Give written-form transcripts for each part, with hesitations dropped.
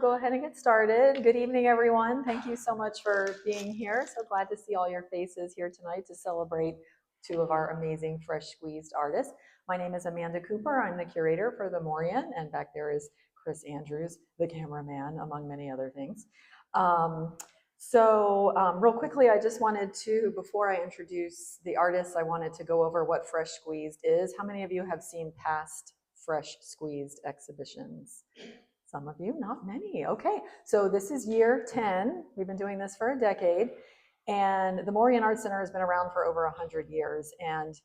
Go ahead and get started. Good evening, everyone. Thank you so much for being here. So glad to see all your faces here tonight to celebrate two of our amazing fresh squeezed artists. My name is Amanda Cooper. I'm the curator for the Morian, and back there is Chris Andrews, the cameraman, among many other things. Real quickly, I just wanted to, before I introduce the artists, I wanted to go over what Fresh Squeezed is. How many of you have seen past Fresh Squeezed exhibitions? Some of you, not many. Okay, so this is year 10. We've been doing this for a decade. And the Morian Art Center has been around for over 100 years. And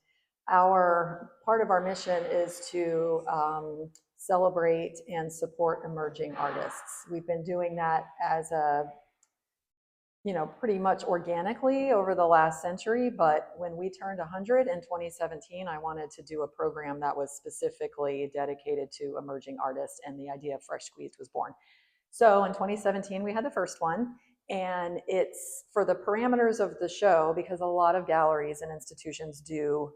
part of our mission is to celebrate and support emerging artists. We've been doing that as pretty much organically over the last century, but when we turned 100 in 2017, I wanted to do a program that was specifically dedicated to emerging artists, and the idea of Fresh Squeezed was born. So in 2017, we had the first one, and it's for the parameters of the show, because a lot of galleries and institutions do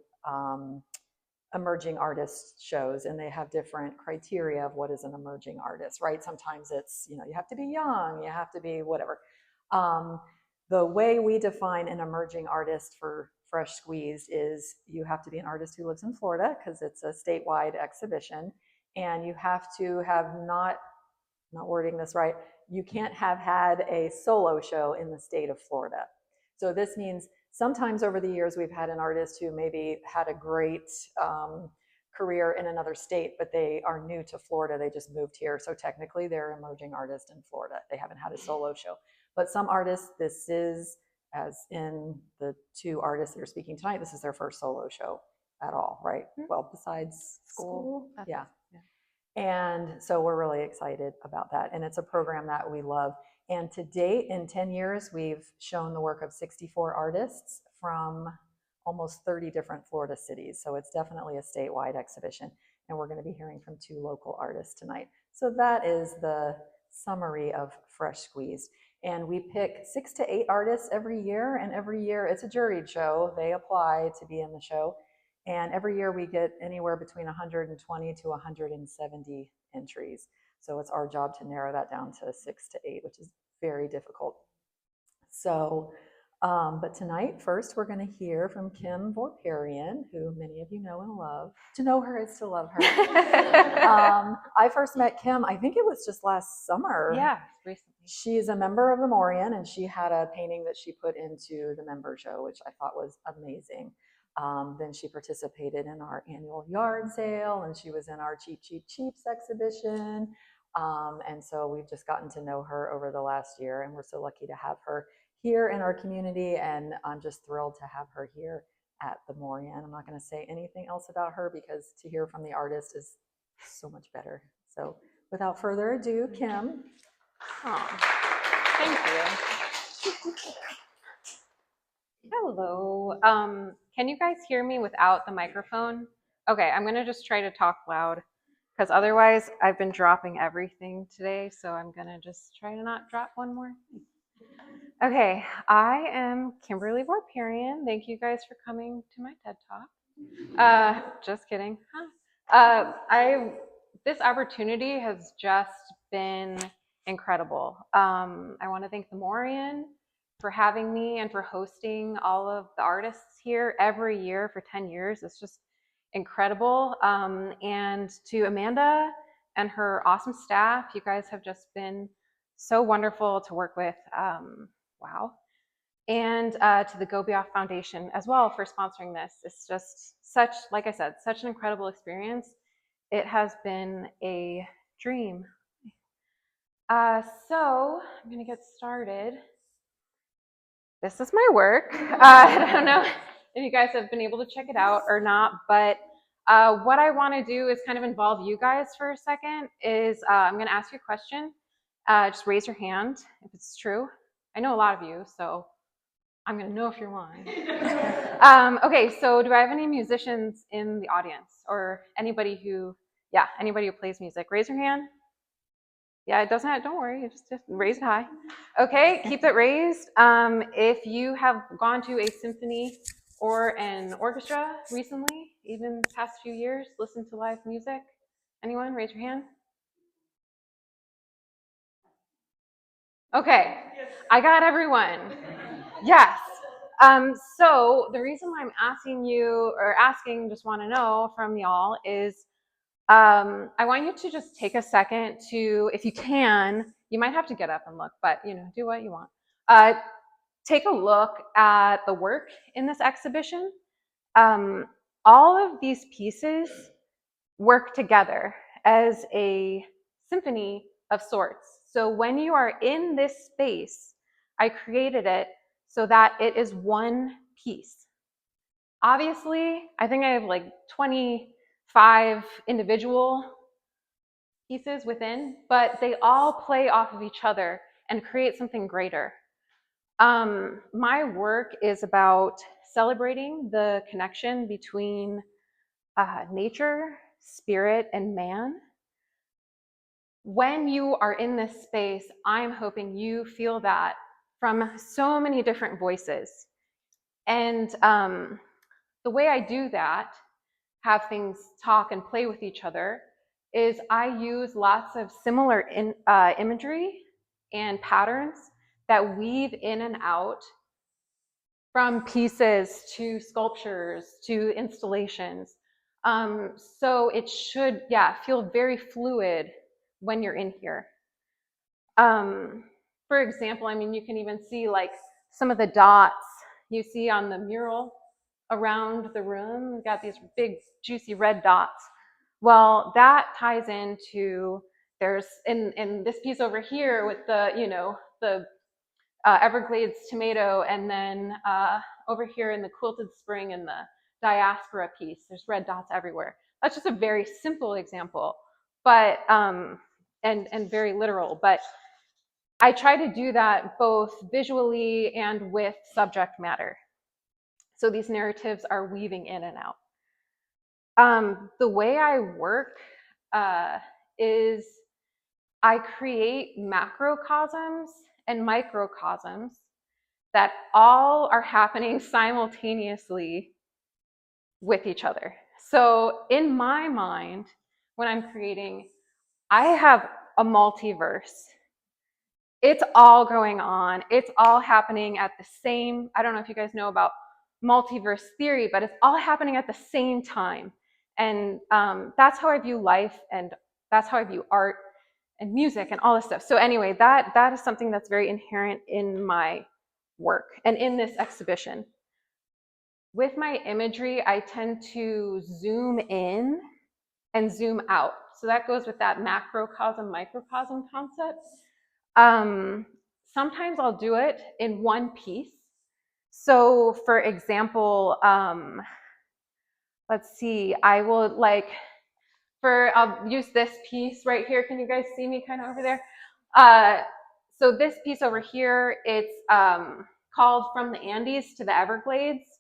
emerging artist shows, and they have different criteria of what is an emerging artist, right? Sometimes it's, you have to be young, you have to be whatever. The way we define an emerging artist for Fresh Squeezed is you have to be an artist who lives in Florida, because it's a statewide exhibition, and you have to have not wording this right, you can't have had a solo show in the state of Florida. So this means sometimes over the years we've had an artist who maybe had a great career in another state, but they are new to Florida, they just moved here, so technically they're an emerging artist in Florida. They haven't had a solo show. But some artists, this is, as in the two artists that are speaking tonight, this is their first solo show at all, right? Well, besides school. Yeah. And so we're really excited about that. And it's a program that we love. And to date, in 10 years, we've shown the work of 64 artists from almost 30 different Florida cities. So it's definitely a statewide exhibition. And we're going to be hearing from two local artists tonight. So that is the summary of Fresh Squeezed. And we pick 6 to 8 artists every year. And every year it's a juried show. They apply to be in the show. And every year we get anywhere between 120 to 170 entries. So it's our job to narrow that down to 6 to 8, which is very difficult. So, but tonight, first, we're going to hear from Kim Vorperian, who many of you know and love. To know her is to love her. I first met Kim, I think it was just last summer. Yeah, recently. She's a member of the Morian, and she had a painting that she put into the member show, which I thought was amazing. Then she participated in our annual yard sale, and she was in our Cheap Cheap Cheaps exhibition. And so we've just gotten to know her over the last year, and we're so lucky to have her here in our community, and I'm just thrilled to have her here at the Morian. I'm not going to say anything else about her, because to hear from the artist is so much better. So without further ado, Kim. Oh, thank you. Hello. Can you guys hear me without the microphone? Okay, I'm gonna just try to talk loud, because otherwise I've been dropping everything today, so I'm gonna just try to not drop one more thing. Okay, I am Kimberly Vorperian. Thank you guys for coming to my TED Talk. Just kidding. This opportunity has just been incredible. I want to thank the Morian for having me and for hosting all of the artists here every year for 10 years. It's just incredible. And to Amanda and her awesome staff, you guys have just been so wonderful to work with. Wow. And to the Go Be Off Foundation as well for sponsoring this. It's just such, like I said, such an incredible experience. It has been a dream. So I'm gonna get started. This is my work. I don't know if you guys have been able to check it out or not, but what I want to do is kind of involve you guys for a second. I'm going to ask you a question. Just raise your hand if it's true. I know a lot of you, so I'm going to know if you're lying. Okay, so do I have any musicians in the audience, or anybody who plays music? Raise your hand. Yeah, it doesn't, don't worry, just raise it high. Okay, keep it raised. If you have gone to a symphony or an orchestra recently, even the past few years, listened to live music, anyone, raise your hand. Okay, I got everyone. Yes. So the reason why I'm asking you, or asking, just want to know from y'all is I want you to just take a second to, if you can, you might have to get up and look, but do what you want. Take a look at the work in this exhibition. Um, all of these pieces work together as a symphony of sorts. So when you are in this space, I created it so that it is one piece. Obviously, I think I have like 25 individual pieces within, but they all play off of each other and create something greater. My work is about celebrating the connection between nature, spirit, and man. When you are in this space, I'm hoping you feel that from so many different voices. And the way I do that, have things talk and play with each other, is I use lots of similar imagery and patterns that weave in and out from pieces to sculptures to installations. So it should, feel very fluid when you're in here. For example, I mean, you can even see like some of the dots you see on the mural around the room. We've got these big, juicy red dots. Well, that ties into, there's in this piece over here with the Everglades tomato, and then over here in the quilted spring and the diaspora piece, there's red dots everywhere. That's just a very simple example, but and very literal. But I try to do that both visually and with subject matter. So these narratives are weaving in and out. The way I work is I create macrocosms and microcosms that all are happening simultaneously with each other. So in my mind, when I'm creating, I have a multiverse. It's all going on. It's all happening at the same, I don't know if you guys know about multiverse theory, but it's all happening at the same time. And that's how I view life, and that's how I view art and music and all this stuff. So anyway, that is something that's very inherent in my work and in this exhibition. With my imagery, I tend to zoom in and zoom out. So that goes with that macrocosm, microcosm concept. Sometimes I'll do it in one piece. So for example, let's see, I will I'll use this piece right here. Can you guys see me kind of over there? So this piece over here, it's called From the Andes to the Everglades,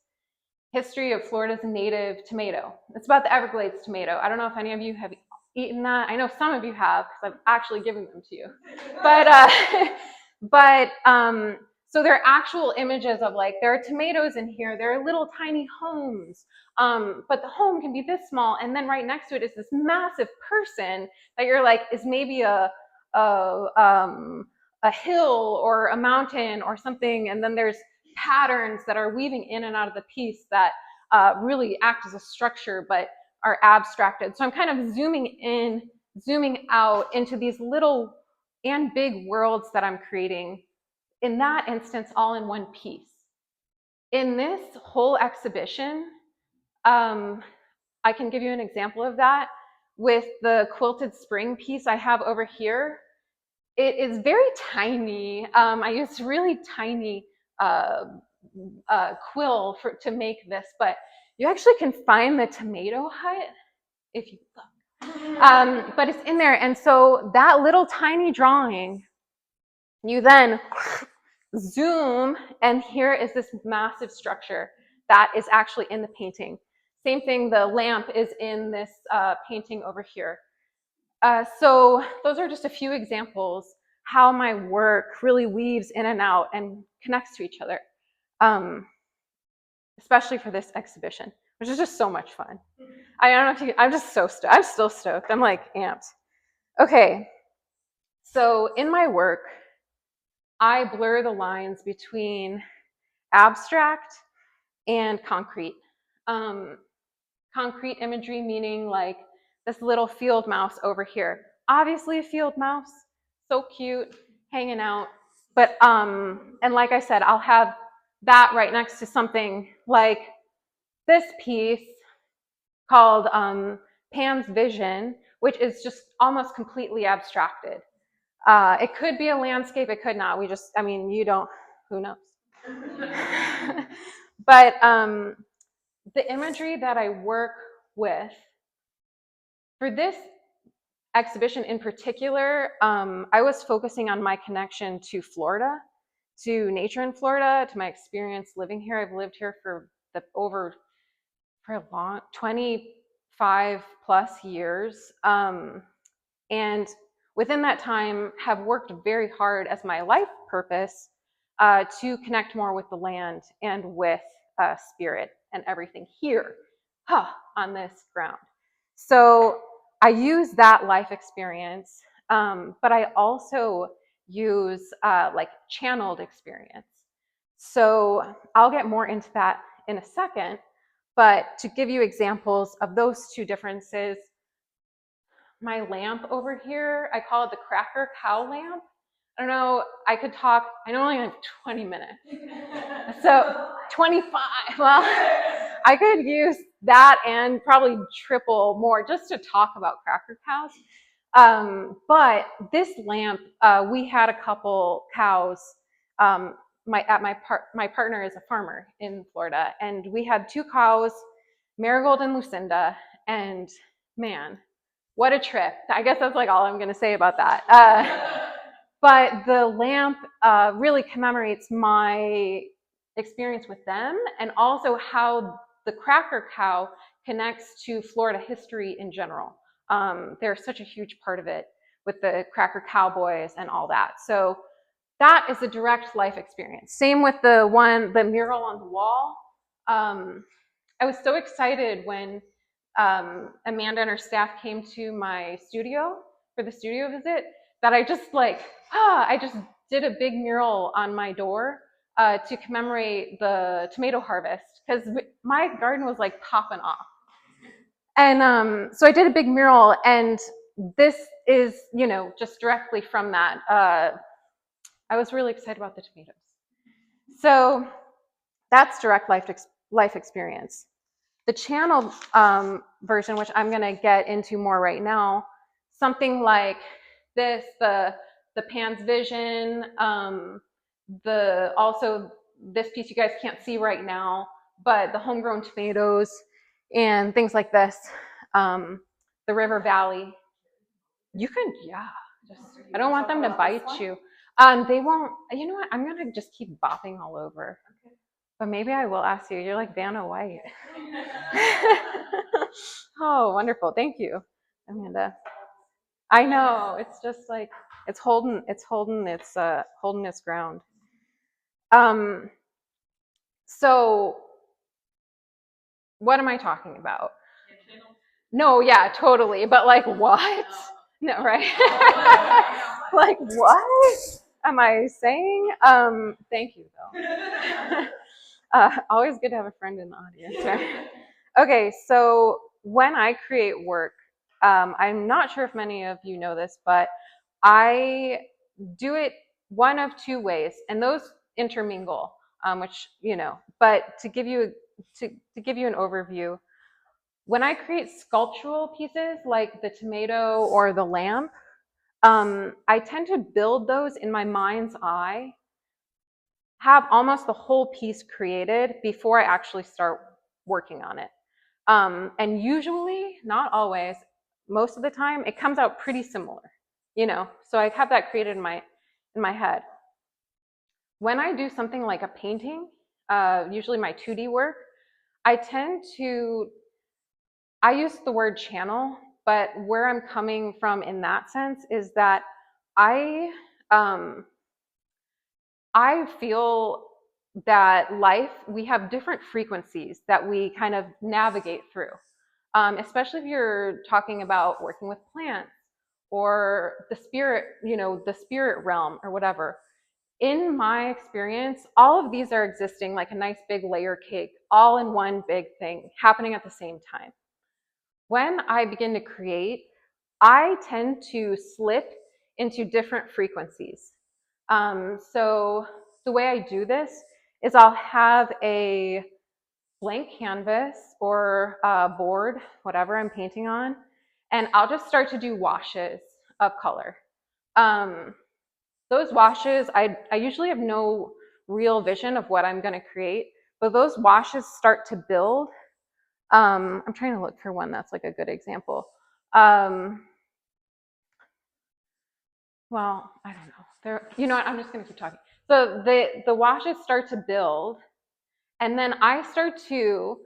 History of Florida's Native Tomato. It's about the Everglades tomato. I don't know if any of you have eaten that. I know some of you have, because I've actually given them to you. But so there are actual images of like, there are tomatoes in here, there are little tiny homes, but the home can be this small, and then right next to it is this massive person that you're like, is maybe a hill or a mountain or something, and then there's patterns that are weaving in and out of the piece that really act as a structure but are abstracted. So I'm kind of zooming in, zooming out into these little and big worlds that I'm creating, in that instance, all in one piece. In this whole exhibition, I can give you an example of that with the quilted spring piece I have over here. It is very tiny. I used really tiny quill to make this, but you actually can find the tomato hut if you look. But it's in there, and so that little tiny drawing, you then zoom, and here is this massive structure that is actually in the painting. Same thing, the lamp is in this painting over here. So those are just a few examples how my work really weaves in and out and connects to each other, especially for this exhibition, which is just so much fun. I don't know if you, I'm just so stoked. I'm still stoked. I'm like amped. Okay, so in my work, I blur the lines between abstract and concrete. Concrete imagery meaning like this little field mouse over here. Obviously a field mouse, so cute, hanging out. But and like I said, I'll have that right next to something like this piece called Pan's Vision, which is just almost completely abstracted. It could be a landscape, it could not. I mean, you don't, who knows? But the imagery that I work with for this exhibition in particular, I was focusing on my connection to Florida, to nature in Florida, to my experience living here. I've lived here for a long 25 plus years, and within that time have worked very hard as my life purpose to connect more with the land and with spirit and everything here on this ground. So I use that life experience, but I also use like channeled experience. So I'll get more into that in a second, but to give you examples of those two differences, my lamp over here, I call it the cracker cow lamp. I don't know, I could talk, I only have 20 minutes. So 25, well, I could use that and probably triple more just to talk about cracker cows. But this lamp, we had a couple cows. My partner is a farmer in Florida, and we had two cows, Marigold and Lucinda, and man, what a trip. I guess that's like all I'm going to say about that. But the lamp really commemorates my experience with them and also how the cracker cow connects to Florida history in general. They're such a huge part of it with the cracker cowboys and all that. So that is a direct life experience. Same with the mural on the wall. I was so excited when Amanda and her staff came to my studio for the studio visit that I just I just did a big mural on my door to commemorate the tomato harvest because my garden was like popping off. And so I did a big mural, and this is, just directly from that. I was really excited about the tomatoes. So that's direct life experience. The channel version, which I'm going to get into more right now, something like this, the Pan's Vision, also this piece you guys can't see right now, but the homegrown tomatoes and things like this, the river valley. You can, I don't want them to bite you. They won't, you know what, I'm going to just keep bopping all over. But maybe I will ask you. You're like Vanna White. Oh, wonderful. Thank you, Amanda. I know. It's just like it's holding its ground. So what am I talking about? No, yeah, totally. But like what? No, right? Like what am I saying? Thank you though. Always good to have a friend in the audience, right? Okay, so when I create work, I'm not sure if many of you know this, but I do it one of two ways, and those intermingle, which, but to give you an overview, when I create sculptural pieces like the tomato or the lamp, I tend to build those in my mind's eye, have almost the whole piece created before I actually start working on it. And usually, not always, most of the time, it comes out pretty similar, so I have that created in my head. When I do something like a painting, usually my 2D work, I use the word channel, but where I'm coming from in that sense is that I feel that we have different frequencies that we kind of navigate through, especially if you're talking about working with plants or the spirit realm or whatever. In my experience, all of these are existing like a nice big layer cake, all in one big thing happening at the same time. When I begin to create, I tend to slip into different frequencies. So the way I do this is I'll have a blank canvas or a board, whatever I'm painting on, and I'll just start to do washes of color. Those washes, I usually have no real vision of what I'm going to create, but those washes start to build. I'm trying to look for one that's like a good example. Well, I don't know. You know what? I'm just going to keep talking. So the washes start to build, and then I start to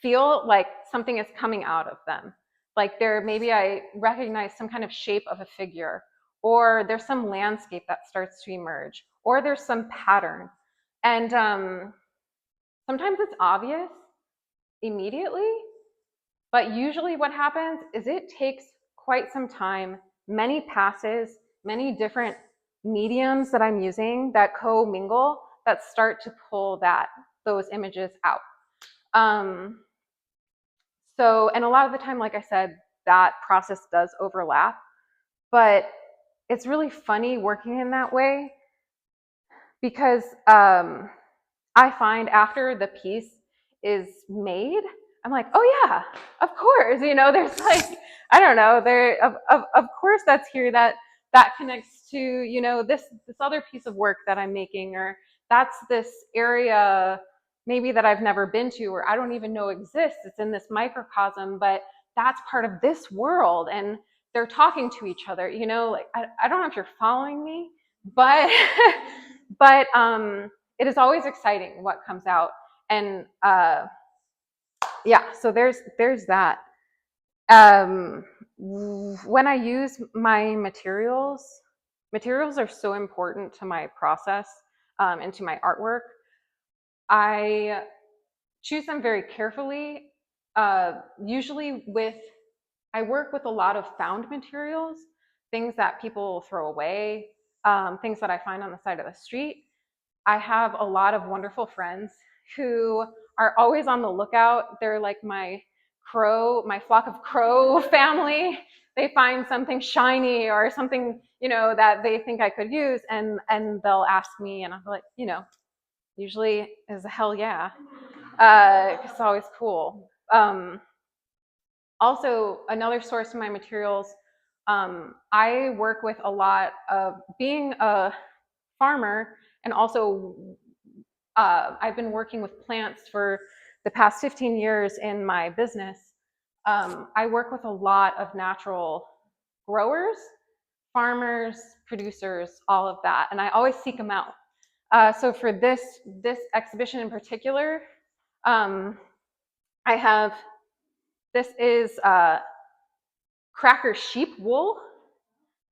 feel like something is coming out of them. Like maybe I recognize some kind of shape of a figure, or there's some landscape that starts to emerge, or there's some pattern. And sometimes it's obvious immediately, but usually what happens is it takes quite some time, many passes, many different mediums that I'm using that co-mingle that start to pull those images out. And a lot of the time, like I said, that process does overlap, but it's really funny working in that way because I find after the piece is made, I'm like, oh yeah, of course. There's like, I don't know, of course that's here, that connects to, this other piece of work that I'm making, or that's this area maybe that I've never been to, or I don't even know exists. It's in this microcosm, but that's part of this world, and they're talking to each other, like, I don't know if you're following me, but, but, it is always exciting what comes out. And yeah, so there's that. When I use my materials are so important to my process and to my artwork. I choose them very carefully. Usually I work with a lot of found materials, things that people throw away, things that I find on the side of the street. I have a lot of wonderful friends who are always on the lookout. They're like my flock of crow family. They find something shiny or something, that they think I could use, and they'll ask me, and I'm like, usually is a hell yeah. It's always cool. Also, another source of my materials, I work with a lot of being a farmer, and also I've been working with plants for the past 15 years in my business. I work with a lot of natural growers, farmers, producers, all of that, and I always seek them out. So for this exhibition in particular, this is cracker sheep wool.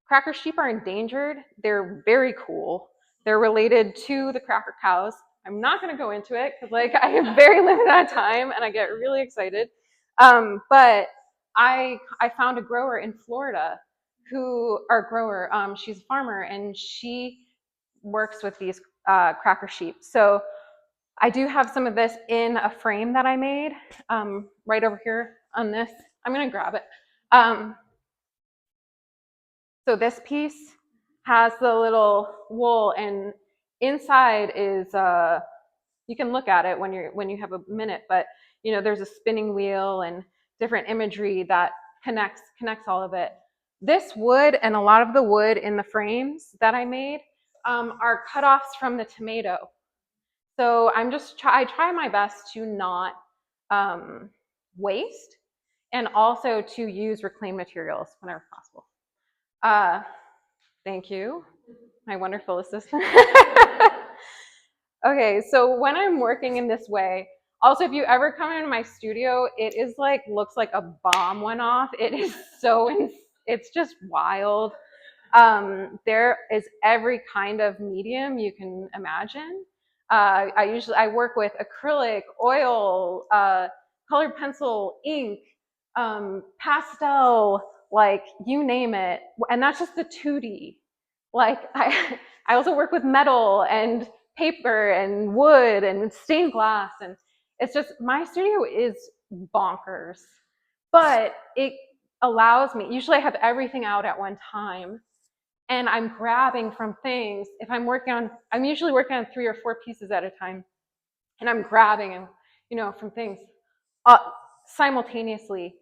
Cracker sheep are endangered. They're very cool. They're related to the cracker cows. I'm not going to go into it because I have very limited amount of time and I get really excited. But I found a grower in Florida she's a farmer, and she works with these cracker sheep. So I do have some of this in a frame that I made right over here on this. I'm going to grab it. So this piece has the little wool, and inside is you can look at it when you have a minute, but there's a spinning wheel and different imagery that connects all of it. This wood and a lot of the wood in the frames that I made are cutoffs from the tomato. So I try my best to not waste, and also to use reclaimed materials whenever possible. Thank you, my wonderful assistant. Okay, so when I'm working in this way, also if you ever come into my studio, it is looks like a bomb went off. It is it's just wild. There is every kind of medium you can imagine. I work with acrylic, oil, colored pencil, ink, pastel, like you name it. And that's just the 2D. Like I also work with metal and paper and wood and stained glass, and it's just, my studio is bonkers, but it allows me, usually I have everything out at one time, and I'm grabbing from things. If I'm usually working on 3 or 4 pieces at a time, and I'm grabbing and, from things uh, simultaneously.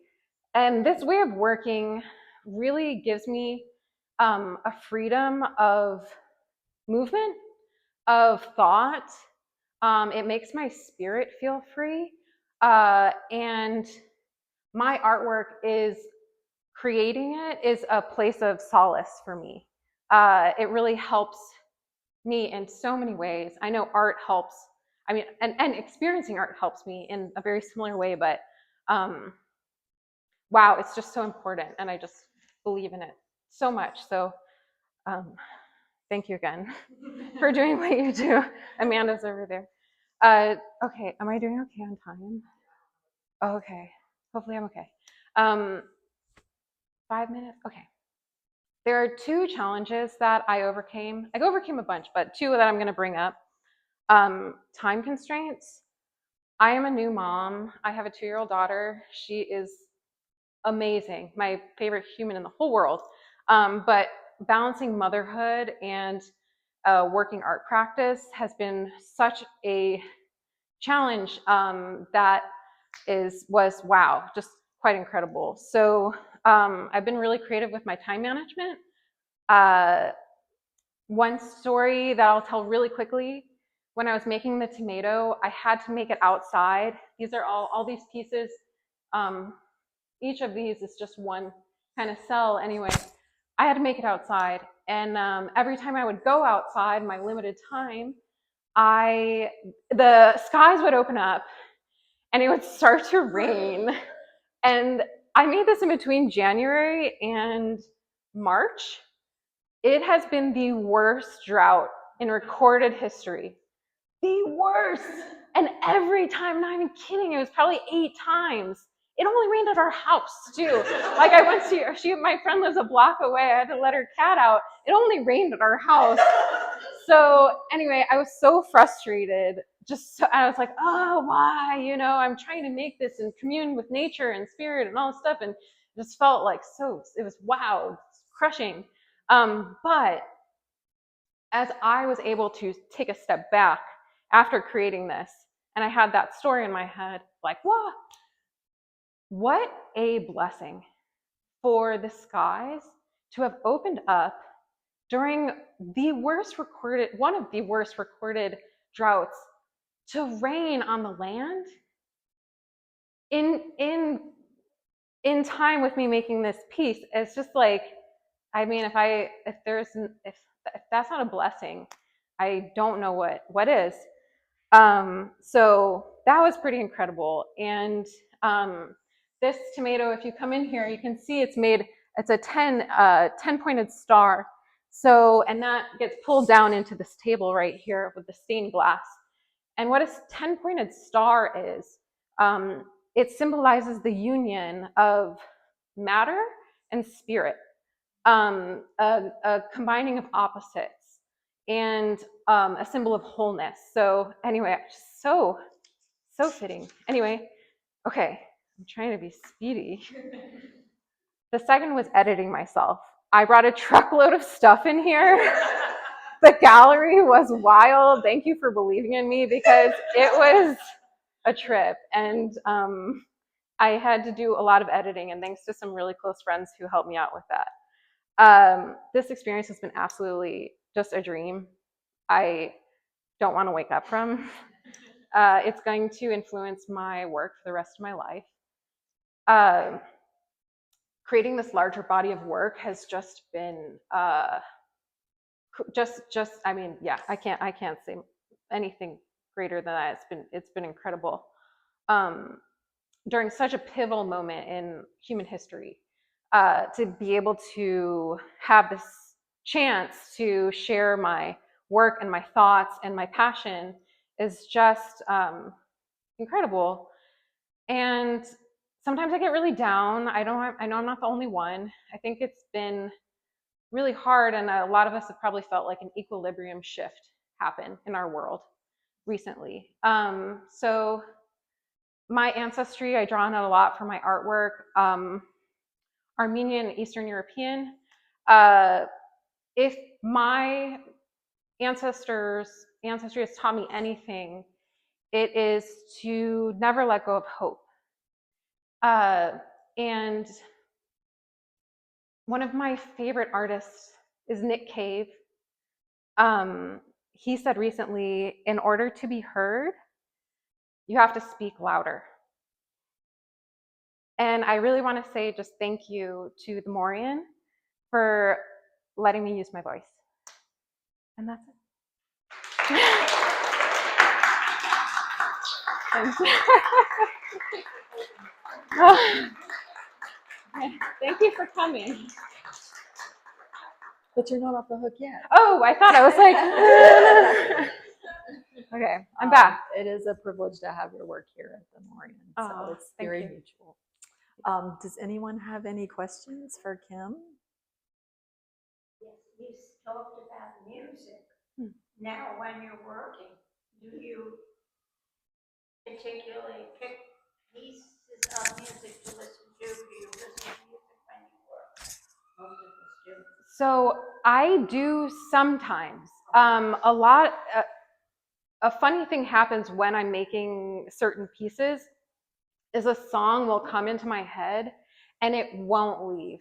And this way of working really gives me a freedom of movement, of thought. It makes my spirit feel free. And my artwork is, creating it is a place of solace for me. It really helps me in so many ways. I know art helps, and experiencing art helps me in a very similar way, but wow, it's just so important, and I just believe in it so much. So thank you again for doing what you do. Amanda's over there. Okay, am I doing okay on time? Oh, okay, hopefully I'm okay. 5 minutes, okay. There are 2 challenges that I overcame. I overcame a bunch, but 2 that I'm gonna bring up. Time constraints. I am a new mom. I have a 2-year-old daughter. She is amazing, my favorite human in the whole world. But balancing motherhood and working art practice has been such a challenge that was wow, just quite incredible. So I've been really creative with my time management. One story that I'll tell really quickly: when I was making the tomato, I had to make it outside. These are all these pieces. Each of these is just one kind of cell anyway. I had to make it outside, and every time I would go outside, my limited time, the skies would open up and it would start to rain. And I made this in between January and March. It has been the worst drought in recorded history. The worst. And every time, not even kidding, it was probably 8 times. It only rained at our house too. Like I went to, my friend lives a block away. I had to let her cat out. It only rained at our house. So anyway, I was so frustrated. I was like, oh, why? I'm trying to make this and commune with nature and spirit and all this stuff, and it just felt like it was wow, crushing. But as I was able to take a step back after creating this, and I had that story in my head, like, what a blessing for the skies to have opened up during one of the worst recorded droughts, to rain on the land in time with me making this piece. It's just like, if that's not a blessing, I don't know what is. So that was pretty incredible. And this tomato, if you come in here, you can see it's a 10-pointed star. So, and that gets pulled down into this table right here with the stained glass. And what a 10-pointed star is, it symbolizes the union of matter and spirit, a combining of opposites, and a symbol of wholeness. So anyway, just so fitting. Anyway, okay, I'm trying to be speedy. The second was editing myself. I brought a truckload of stuff in here. The gallery was wild. Thank you for believing in me, because it was a trip. And I had to do a lot of editing, and thanks to some really close friends who helped me out with that. This experience has been absolutely just a dream I don't want to wake up from. It's going to influence my work for the rest of my life. Creating this larger body of work has just been I can't say anything greater than that. It's been incredible. During such a pivotal moment in human history, to be able to have this chance to share my work and my thoughts and my passion is just incredible. And sometimes I get really down. I know I'm not the only one. I think it's been really hard, and a lot of us have probably felt like an equilibrium shift happen in our world recently. So my ancestry, I draw on it a lot for my artwork. Armenian and Eastern European. If my ancestry has taught me anything, it is to never let go of hope. And one of my favorite artists is Nick Cave. He said recently, in order to be heard, you have to speak louder. And I really want to say just thank you to the Mauryan for letting me use my voice. And that's it. Thank you for coming. But you're not off the hook yet. Oh, I thought I was like. Okay, I'm back. It is a privilege to have your work here at the Mauryan, so it's very mutual. Does anyone have any questions for Kim? Yes, you talked about music. Now, when you're working, do you particularly pick pieces of music to listen to? Do you listen to music when you work? Most of us do. So I do sometimes. A funny thing happens when I'm making certain pieces is a song will come into my head and it won't leave.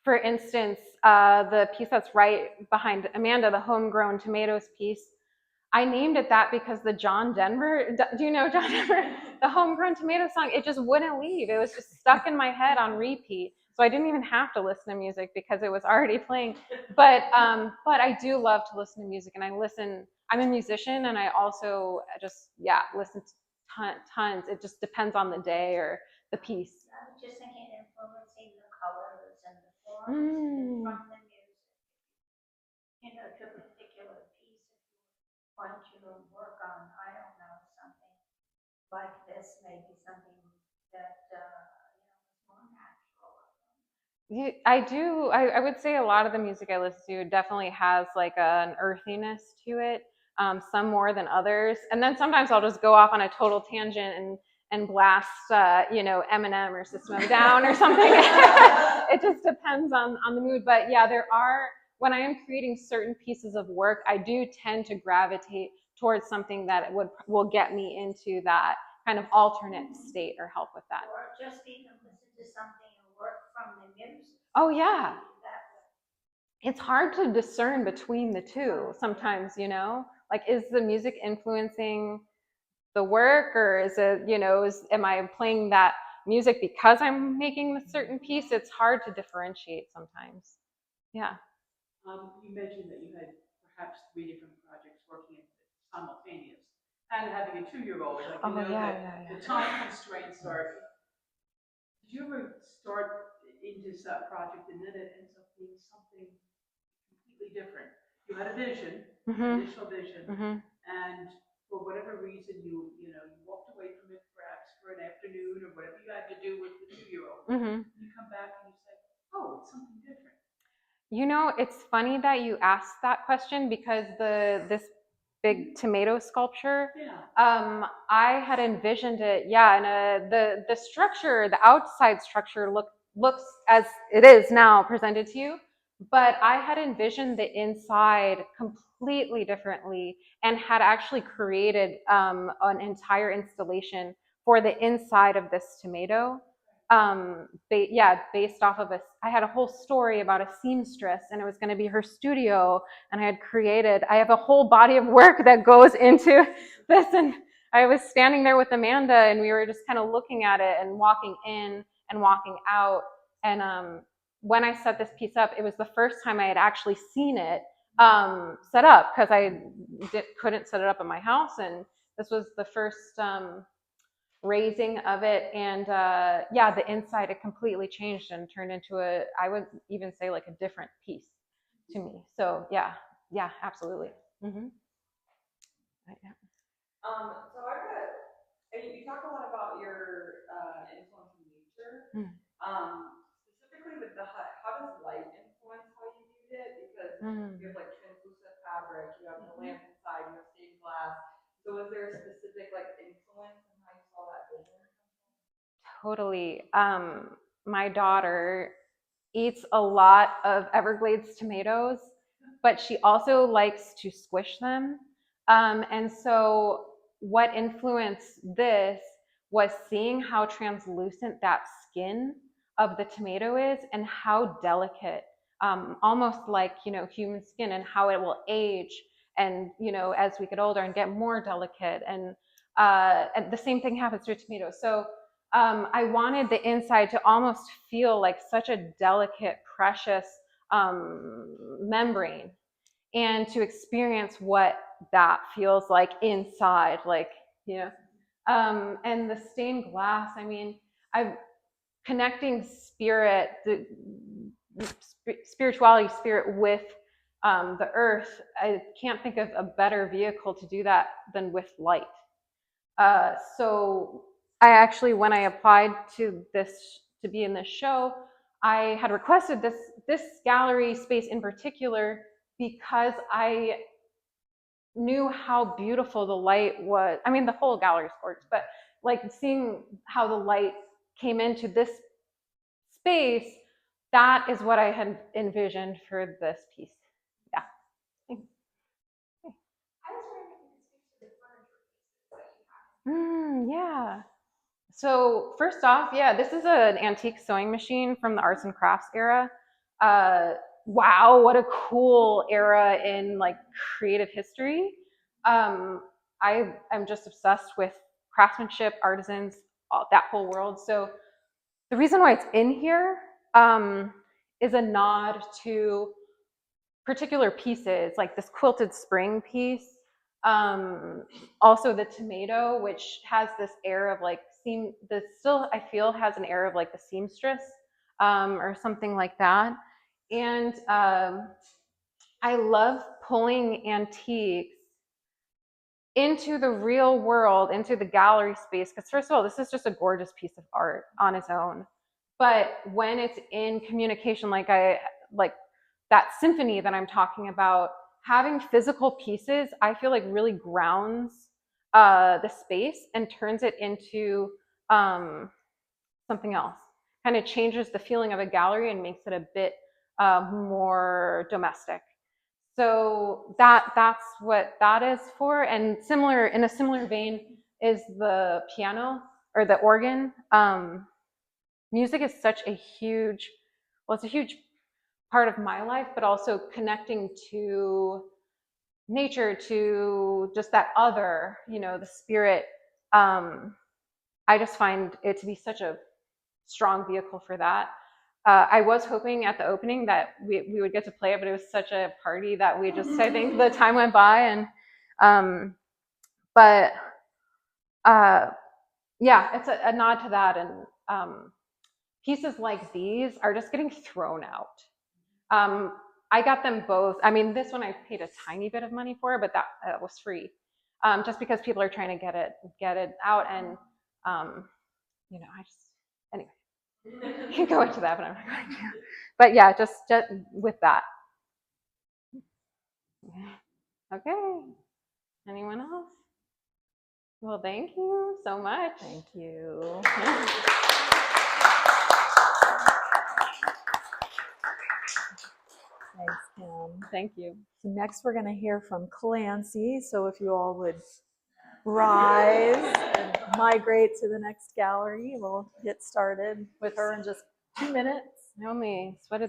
For instance, the piece that's right behind Amanda, the Homegrown Tomatoes piece, I named it that because the John Denver, do you know John Denver? The Homegrown Tomato song, it just wouldn't leave. It was just stuck in my head on repeat. So I didn't even have to listen to music because it was already playing. But I do love to listen to music, and I'm a musician, and I also just, listen to tons. It just depends on the day or the piece. I was just thinking influencing the colors and the forms from the music. You know, to a particular piece, if you want to work on, I don't know, something like this, maybe something that, is more natural. I do. I would say a lot of the music I listen to definitely has like an earthiness to it, some more than others. And then sometimes I'll just go off on a total tangent and blast, Eminem or System of a Down or something. It just depends on the mood. But yeah, when I am creating certain pieces of work, I do tend to gravitate towards something that will get me into that kind of alternate state or help with that. Or just even listen to something and work from the music. Oh yeah. It's hard to discern between the two sometimes, like is the music influencing the work, or is it, am I playing that music because I'm making a certain piece? It's hard to differentiate sometimes. Yeah. You mentioned that you had perhaps 3 different projects working simultaneous, and having a 2-year-old. The time constraints are. Did you ever start in this project and then it ends up being something completely different? You had a vision, initial vision, and for whatever reason you walked away from it, perhaps for an afternoon or whatever you had to do with the 2-year-old. You come back and you say, "Oh, it's something different." It's funny that you asked that question because this big tomato sculpture, I had envisioned it, and the structure, the outside structure looks as it is now presented to you, but I had envisioned the inside completely differently and had actually created an entire installation for the inside of this tomato. Based off of I had a whole story about a seamstress, and it was going to be her studio, and I have a whole body of work that goes into this, and I was standing there with Amanda, and we were just kind of looking at it and walking in and walking out, and when I set this piece up, it was the first time I had actually seen it set up, because I couldn't set it up in my house, and this was the first raising of it, and the inside, it completely changed and turned into I would even say like a different piece to me. So yeah, absolutely. Right, yeah. So I read, you talk a lot about your influence from nature, specifically with how does light influence how you viewed it? Because you have like translucent fabric, you have the lamp inside, you have stained glass. So was there a specific like influence in how you saw that vision? Totally. My daughter eats a lot of Everglades tomatoes, but she also likes to squish them. And so what influenced this was seeing how translucent that skin of the tomato is and how delicate, almost like, human skin, and how it will age and, as we get older and get more delicate. And the same thing happens to a tomato. So I wanted the inside to almost feel like such a delicate, precious membrane, and to experience what that feels like inside, and the stained glass. I mean, I'm connecting spirit, spirituality, spirit with the earth. I can't think of a better vehicle to do that than with light. So I actually, when I applied to be in this show, I had requested this gallery space in particular because I knew how beautiful the light was. I mean, the whole gallery is gorgeous, but like seeing how the light came into this space, that is what I had envisioned for this piece. Yeah. I was wondering if you could speak to the furniture pieces that you have. Yeah. So first off, yeah, this is an antique sewing machine from the arts and crafts era. Wow, what a cool era in like creative history. I'm just obsessed with craftsmanship, artisans, that whole world. So the reason why it's in here is a nod to particular pieces, like this quilted spring piece. Also the tomato, which has this air of like still I feel has an air of like the seamstress or something like that. And I love pulling antiques into the real world, into the gallery space, because first of all, this is just a gorgeous piece of art on its own. But when it's in communication, like that symphony that I'm talking about, having physical pieces, I feel like really grounds the space and turns it into something else. Kind of changes the feeling of a gallery and makes it a bit more domestic. So that's what that is for. And in a similar vein is the piano or the organ. Music is such a huge, it's a huge part of my life, but also connecting to nature, to just that other, the spirit. I just find it to be such a strong vehicle for that. I was hoping at the opening that we would get to play it, but it was such a party that we just, I think the time went by. And yeah, it's a nod to that. And pieces like these are just getting thrown out. I got them both. I mean, this one I paid a tiny bit of money for, but that was free, just because people are trying to get it out. And anyway, you can go into that, but I'm not going to. But yeah, just with that. Okay. Anyone else? Well, thank you so much. Thank you. Thanks, Kim. Thank you. So next we're going to hear from Clancy. So if you all would rise and migrate to the next gallery, we'll get started with her in just 2 minutes. I only sweated